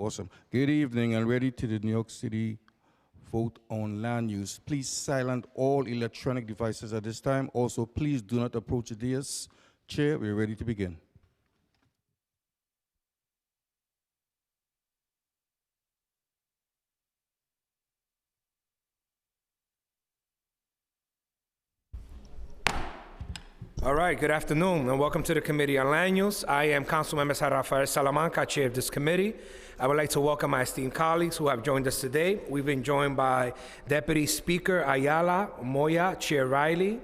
Awesome. Good evening and ready to the New York City vote on land use. Please silence all electronic devices at this time. Also, please do not approach the dais. Chair, we're ready to begin. All right, good afternoon and welcome to the Committee on Land Use. I am Councilmember Rafael Salamanca, chair of this committee. I would like to welcome my esteemed colleagues who have joined us today. We've been joined by Deputy Speaker Ayala, Moya, Chair Riley,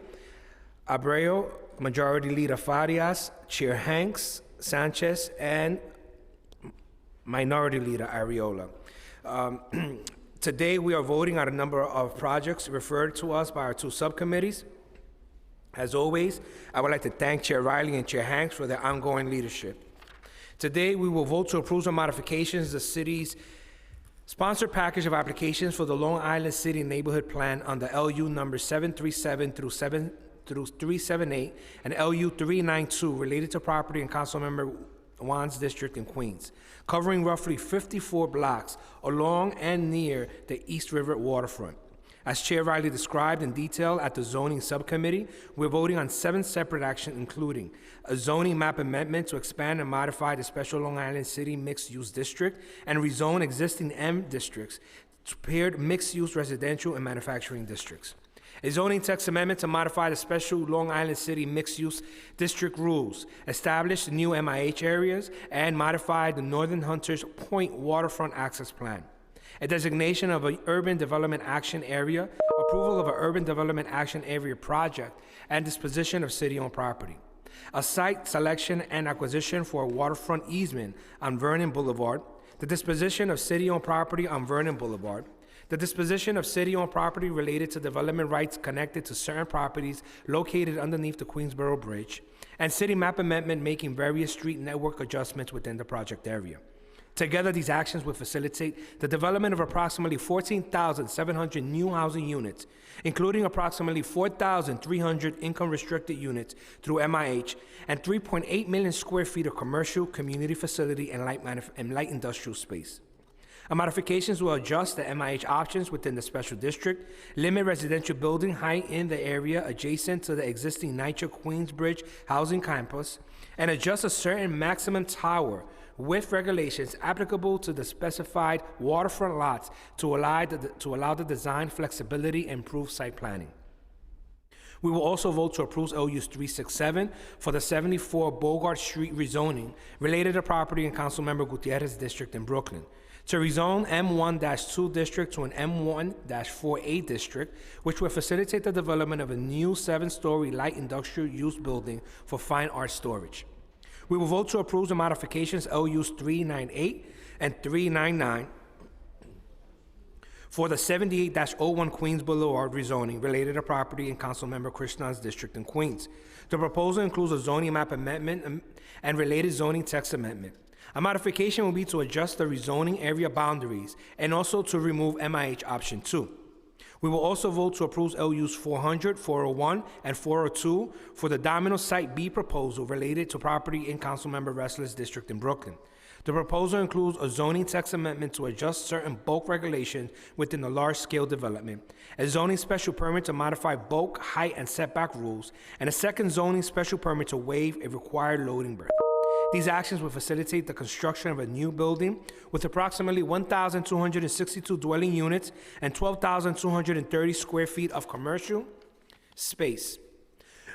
Abreu, Majority Leader Farias, Chair Hanks, Sanchez, and Minority Leader Ariola. Today we are voting on a number of projects referred to us by our two subcommittees. As always, I would like to thank Chair Riley and Chair Hanks for their ongoing leadership. Today, we will vote to approve some modifications to the city's sponsored package of applications for the Long Island City Neighborhood Plan under LU number 737 through 378 and LU 392 related to property in Councilmember Juan's district in Queens, covering roughly 54 blocks along and near the East River waterfront. As Chair Riley described in detail at the zoning subcommittee, we're voting on 7 separate actions, including a zoning map amendment to expand and modify the special Long Island City mixed-use district and rezone existing M districts to paired mixed-use residential and manufacturing districts. A zoning text amendment to modify the special Long Island City mixed-use district rules, establish the new MIH areas, and modify the Northern Hunters Point waterfront access plan. A designation of an urban development action area, approval of an urban development action area project, and disposition of city-owned property. A site selection and acquisition for a waterfront easement on Vernon Boulevard, the disposition of city-owned property on Vernon Boulevard, the disposition of city-owned property related to development rights connected to certain properties located underneath the Queensboro Bridge, and city map amendment making various street network adjustments within the project area. Together, these actions will facilitate the development of approximately 14,700 new housing units, including approximately 4,300 income-restricted units through MIH and 3.8 million square feet of commercial, community facility, and light industrial space. Modifications will adjust the MIH options within the special district, limit residential building height in the area adjacent to the existing NYCHA Queensbridge housing campus, and adjust a certain maximum tower with regulations applicable to the specified waterfront lots to allow the design flexibility and improve site planning. We will also vote to approve LUs 367 for the 74 Bogart Street rezoning related to property in Councilmember Gutierrez district in Brooklyn, to rezone M1-2 district to an M1-4A district, which will facilitate the development of a new 7-story light industrial use building for fine art storage. We will vote to approve the modifications LUs 398 and 399 for the 78-01 Queens Boulevard rezoning related to property in Councilmember Krishnan's district in Queens. The proposal includes a zoning map amendment and related zoning text amendment. A modification will be to adjust the rezoning area boundaries and also to remove MIH option 2. We will also vote to approve LUs 400, 401, and 402 for the Domino Site B proposal related to property in Councilmember Ressler's district in Brooklyn. The proposal includes a zoning text amendment to adjust certain bulk regulations within the large-scale development, a zoning special permit to modify bulk, height, and setback rules, and a second zoning special permit to waive a required loading berth. These actions will facilitate the construction of a new building with approximately 1,262 dwelling units and 12,230 square feet of commercial space.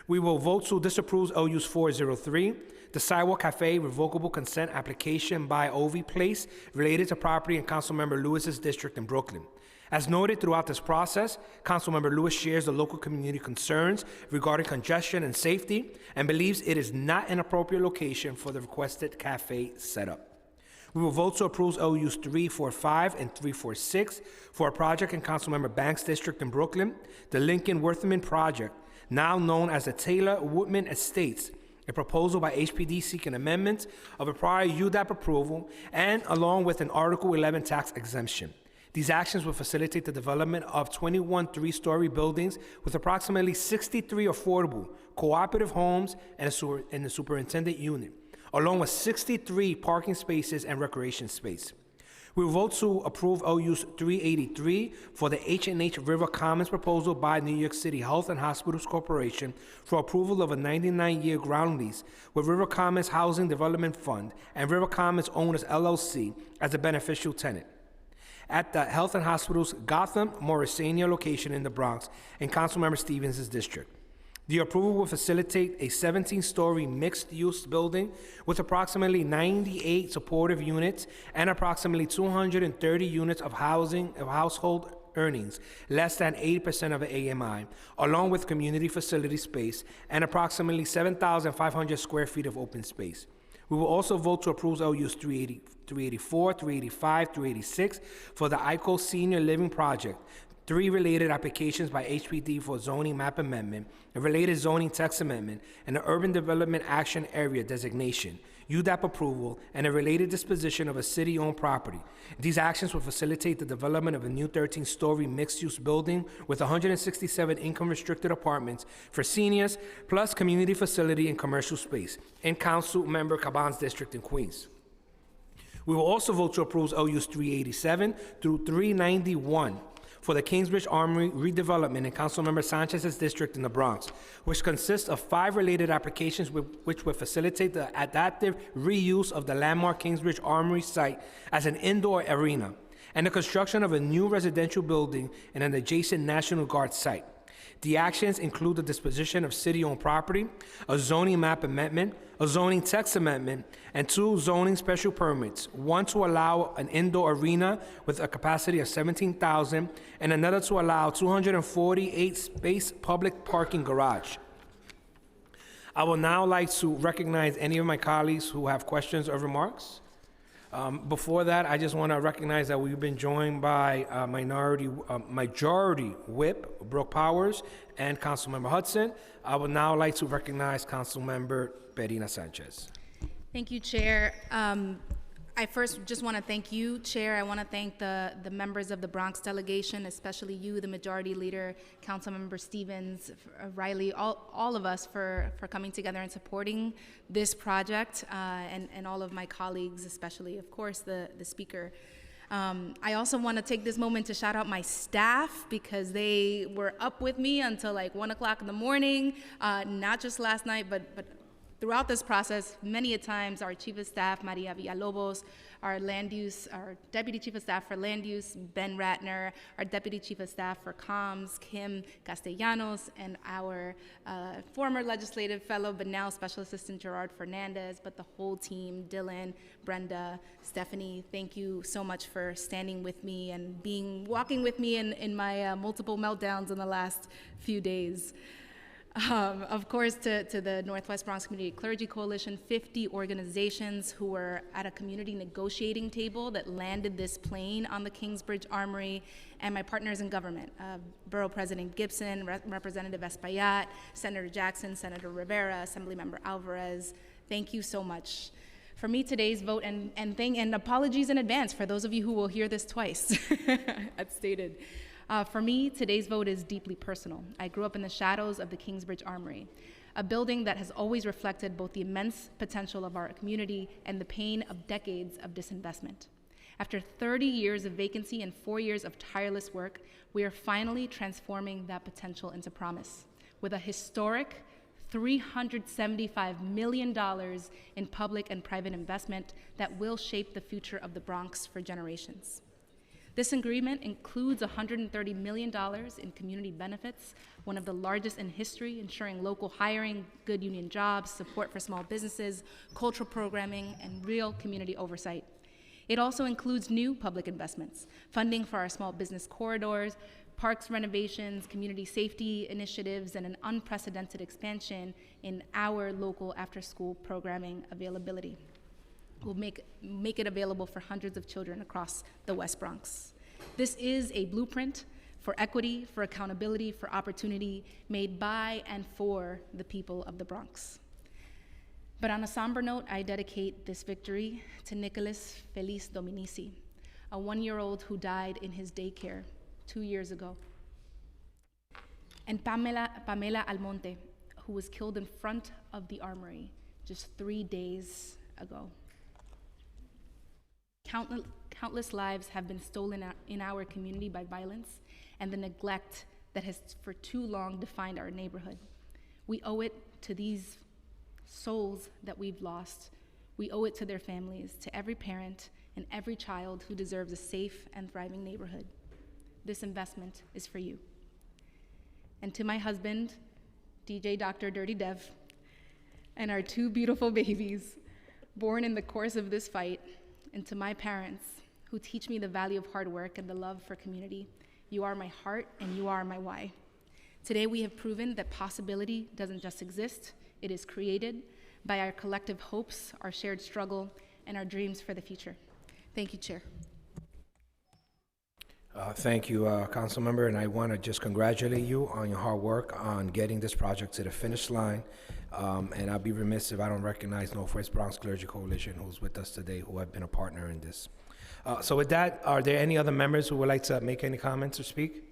We will vote to disapprove LUs 403, the Sidewalk Cafe revocable consent application by Ovi Place related to property in Councilmember Lewis's district in Brooklyn. As noted throughout this process, Councilmember Lewis shares the local community concerns regarding congestion and safety and believes it is not an appropriate location for the requested cafe setup. We will vote to approve LUs 345 and 346 for a project in Councilmember Banks' district in Brooklyn, the Lincoln Worthman project, now known as the Taylor Woodman Estates, a proposal by HPD seeking amendments of a prior UDAP approval and along with an Article 11 tax exemption. These actions will facilitate the development of 21 3-story buildings with approximately 63 affordable cooperative homes and a superintendent unit, along with 63 parking spaces and recreation space. We will vote to approve OU's 383 for the H&H River Commons proposal by New York City Health and Hospitals Corporation for approval of a 99-year ground lease with River Commons Housing Development Fund and River Commons Owners LLC as a beneficial tenant at the Health and Hospitals Gotham Morrisania location in the Bronx in Councilmember Stevens' district. The approval will facilitate a 17-story mixed-use building with approximately 98 supportive units and approximately 230 units of household earnings, less than 80% of the AMI, along with community facility space and approximately 7,500 square feet of open space. We will also vote to approve OU's 384, 385, 386 for the ICO Senior Living Project, 3 related applications by HPD for zoning map amendment, a related zoning text amendment, and an urban development action area designation, UDAP approval, and a related disposition of a city-owned property. These actions will facilitate the development of a new 13-story mixed-use building with 167 income-restricted apartments for seniors, plus community facility and commercial space in Councilmember Caban's district in Queens. We will also vote to approve OU's 387 through 391 for the Kingsbridge Armory redevelopment in Councilmember Sanchez's district in the Bronx, which consists of 5 related applications which would facilitate the adaptive reuse of the landmark Kingsbridge Armory site as an indoor arena, and the construction of a new residential building in an adjacent National Guard site. The actions include the disposition of city-owned property, a zoning map amendment, a zoning text amendment, and 2 zoning special permits, one to allow an indoor arena with a capacity of 17,000 and another to allow 248 space public parking garage. I would now like to recognize any of my colleagues who have questions or remarks. Before that, I just want to recognize that we've been joined by Majority Whip Brooke Powers and Councilmember Hudson. I would now like to recognize Councilmember Perina Sanchez. Thank you, Chair. I first just want to thank you, Chair. I want to thank the members of the Bronx delegation, especially you, the Majority Leader, Councilmember Stevens, Riley, all of us for coming together and supporting this project, and all of my colleagues, especially, of course, the Speaker. I also want to take this moment to shout out my staff because they were up with me until like 1 o'clock in the morning, not just last night, but throughout this process, many a times, our Chief of Staff, Maria Villalobos, our Deputy Chief of Staff for Land Use, Ben Ratner, our Deputy Chief of Staff for Comms, Kim Castellanos, and our former legislative fellow, but now Special Assistant Gerard Fernandez, but the whole team, Dylan, Brenda, Stephanie, thank you so much for standing with me and walking with me in my multiple meltdowns in the last few days. Of course, to the Northwest Bronx Community Clergy Coalition, 50 organizations who were at a community negotiating table that landed this plane on the Kingsbridge Armory, and my partners in government, Borough President Gibson, Representative Espaillat, Senator Jackson, Senator Rivera, Assemblymember Alvarez. Thank you so much. For me, today's vote, and apologies in advance for those of you who will hear this twice, as stated. For me, today's vote is deeply personal. I grew up in the shadows of the Kingsbridge Armory, a building that has always reflected both the immense potential of our community and the pain of decades of disinvestment. After 30 years of vacancy and 4 years of tireless work, we are finally transforming that potential into promise with a historic $375 million in public and private investment that will shape the future of the Bronx for generations. This agreement includes $130 million in community benefits, one of the largest in history, ensuring local hiring, good union jobs, support for small businesses, cultural programming, and real community oversight. It also includes new public investments, funding for our small business corridors, parks renovations, community safety initiatives, and an unprecedented expansion in our local after-school programming availability. Will make it available for hundreds of children across the West Bronx. This is a blueprint for equity, for accountability, for opportunity, made by and for the people of the Bronx. But on a somber note, I dedicate this victory to Nicholas Feliz Dominici, a 1-year-old who died in his daycare 2 years ago, and Pamela Almonte, who was killed in front of the Armory just 3 days ago. Countless lives have been stolen in our community by violence and the neglect that has for too long defined our neighborhood. We owe it to these souls that we've lost. We owe it to their families, to every parent and every child who deserves a safe and thriving neighborhood. This investment is for you. And to my husband, DJ Dr. Dirty Dev, and our 2 beautiful babies, born in the course of this fight, and to my parents, who teach me the value of hard work and the love for community. You are my heart and you are my why. Today we have proven that possibility doesn't just exist, it is created by our collective hopes, our shared struggle, and our dreams for the future. Thank you, Chair. Thank you, council member, and I want to just congratulate you on your hard work on getting this project to the finish line. And I'll be remiss if I don't recognize Northwest Bronx Clergy Coalition, who's with us today, who have been a partner in this. So with that, are there any other members who would like to make any comments or speak?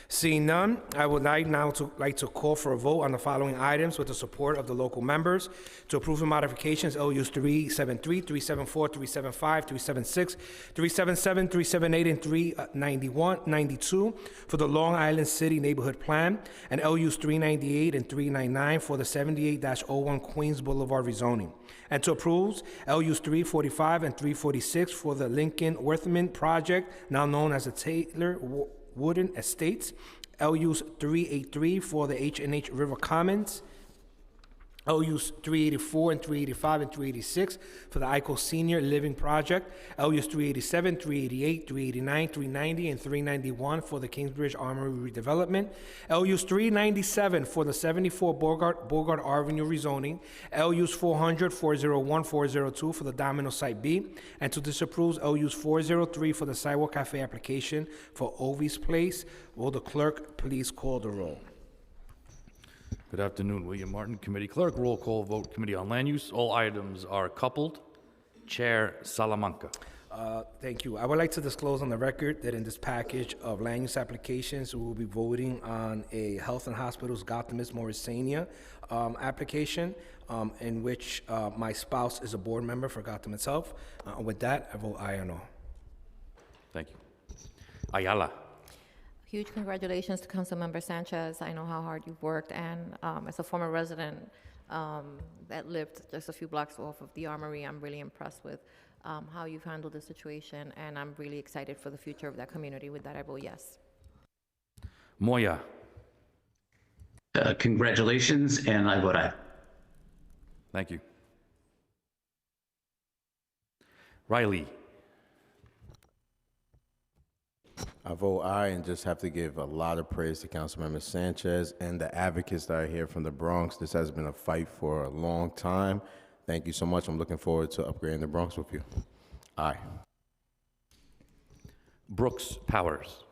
Seeing none, I would like to call for a vote on the following items with the support of the local members to approve the modifications LUs 373, 374, 375, 376, 377, 378, and 392 for the Long Island City Neighborhood Plan, and LUs 398 and 399 for the 78-01 Queens Boulevard rezoning, and to approve LUs 345 and 346 for the Lincoln Worthman project, now known as the Taylor Wooden Estates, LUs 383 for the H&H River Commons, LUs 384 and 385 and 386 for the ICO Senior Living Project, LUs 387, 388, 389, 390, and 391 for the Kingsbridge Armory redevelopment, LUs 397 for the 74 Bogart Avenue rezoning, LUs 400, 401, 402 for the Domino Site B, and to disapprove LUs 403 for the Sidewalk Cafe application for Ovi's Place. Will the clerk please call the roll? Good afternoon, William Martin, Committee Clerk. Roll call vote, Committee on Land Use. All items are coupled. Chair Salamanca. Thank you. I would like to disclose on the record that in this package of land use applications, we will be voting on a Health and Hospitals Gothamus Morrisania application, in which my spouse is a board member for Gothamus Health. With that, I vote aye on all. Thank you. Ayala. Huge congratulations to Councilmember Sanchez. I know how hard you've worked, and as a former resident that lived just a few blocks off of the Armory, I'm really impressed with how you've handled the situation, and I'm really excited for the future of that community. With that, I vote yes. Moya. Congratulations, and I vote aye. Thank you. Riley. I vote aye and just have to give a lot of praise to Councilmember Sanchez and the advocates that are here from the Bronx. This has been a fight for a long time. Thank you so much. I'm looking forward to upgrading the Bronx with you. Aye. Brooks Powers.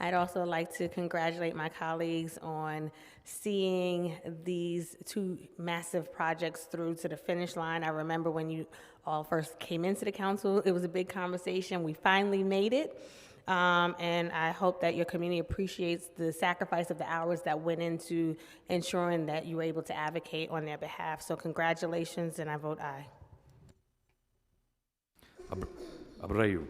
I'd also like to congratulate my colleagues on seeing these 2 massive projects through to the finish line. I remember when you all first came into the council, it was a big conversation. We finally made it. And I hope that your community appreciates the sacrifice of the hours that went into ensuring that you were able to advocate on their behalf. So congratulations, and I vote aye. Abreu.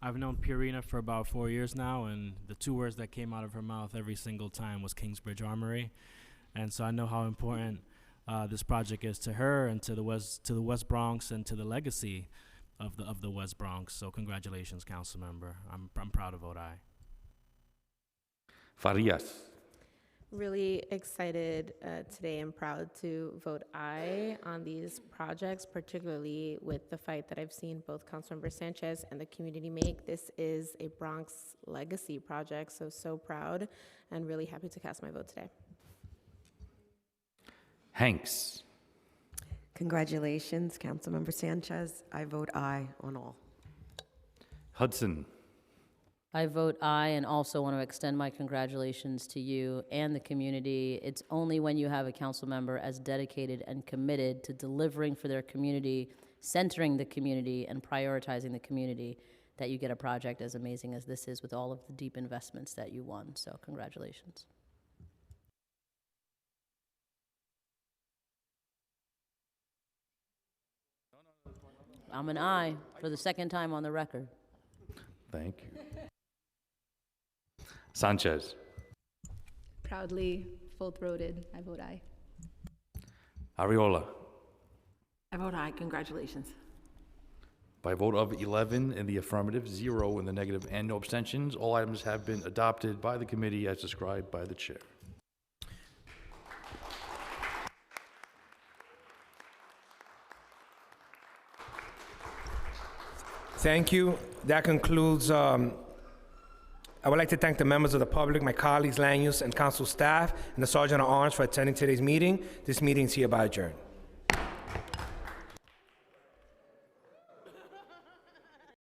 I've known Purina for about 4 years now, and the 2 words that came out of her mouth every single time was Kingsbridge Armory, and so I know how important this project is to her and to the West Bronx and to the legacy of the West Bronx. So congratulations, council member. I'm proud to vote aye. Farias. Really excited today and proud to vote aye on these projects, particularly with the fight that I've seen both Councilmember Sanchez and the community make. This is a Bronx legacy project, so proud and really happy to cast my vote today. Hanks. Congratulations, Councilmember Sanchez. I vote aye on all. Hudson. I vote aye and also want to extend my congratulations to you and the community. It's only when you have a council member as dedicated and committed to delivering for their community, centering the community, and prioritizing the community that you get a project as amazing as this is with all of the deep investments that you won. So congratulations. I'm an aye for the second time on the record. Thank you. Sanchez. Proudly full-throated, I vote aye. Ariola. I vote aye. Congratulations. By a vote of 11 in the affirmative, 0 in the negative, and no abstentions, all items have been adopted by the committee as described by the chair. Thank you. That concludes, I would like to thank the members of the public, my colleagues, land use and council staff, and the Sergeant at Arms for attending today's meeting. This meeting is hereby adjourned.